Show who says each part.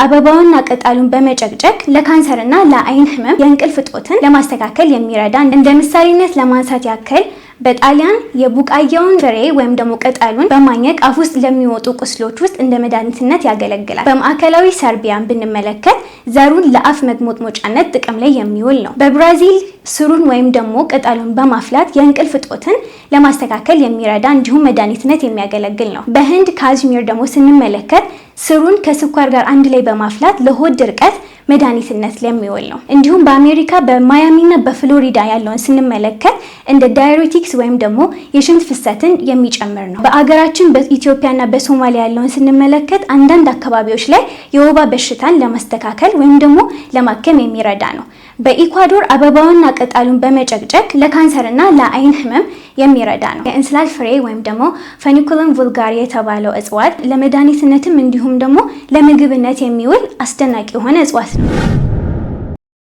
Speaker 1: አበባውንና ቅጠሉን በመጨቅጨቅ ለካንሰርና ለአይን ህመም የእንቅልፍ እጦትን ለማስተካከል የሚረዳ እንደ ምሳሌነት ለማንሳት ያክል በጣሊያን የቡቃያውን ፍሬ ወይም ደግሞ ቅጠሉን በማኘክ አፍ ውስጥ ለሚወጡ ቁስሎች ውስጥ እንደ መድኃኒትነት ያገለግላል። በማዕከላዊ ሰርቢያን ብንመለከት ዘሩን ለአፍ መግሞጥሞጫነት ጥቅም ላይ የሚውል ነው። በብራዚል ስሩን ወይም ደግሞ ቅጠሉን በማፍላት የእንቅልፍ እጦትን ለማስተካከል የሚረዳ እንዲሁም መድኃኒትነት የሚያገለግል ነው። በህንድ ካዝሚር ደግሞ ስንመለከት ስሩን ከስኳር ጋር አንድ ላይ በማፍላት ለሆድ ድርቀት መድኃኒትነት ለሚውል ነው። እንዲሁም በአሜሪካ በማያሚና በፍሎሪዳ ያለውን ስንመለከት እንደ ዳይሬቲክስ ወይም ደግሞ የሽንት ፍሰትን የሚጨምር ነው። በአገራችን በኢትዮጵያና በሶማሊያ ያለውን ስንመለከት አንዳንድ አካባቢዎች ላይ የወባ በሽታን ለማስተካከል ወይም ደግሞ ለማከም የሚረዳ ነው። በኢኳዶር አበባውንና ቅጠሉን በመጨቅጨቅ ለካንሰርና ለአይን ህመም የሚረዳ ነው። የእንስላል ፍሬ ወይም ደግሞ ፈኒኩለም ቡልጋሪ የተባለው እጽዋት ለመድኃኒትነትም እንዲሁም ደግሞ ለምግብነት የሚውል አስደናቂ የሆነ እጽዋት ነው።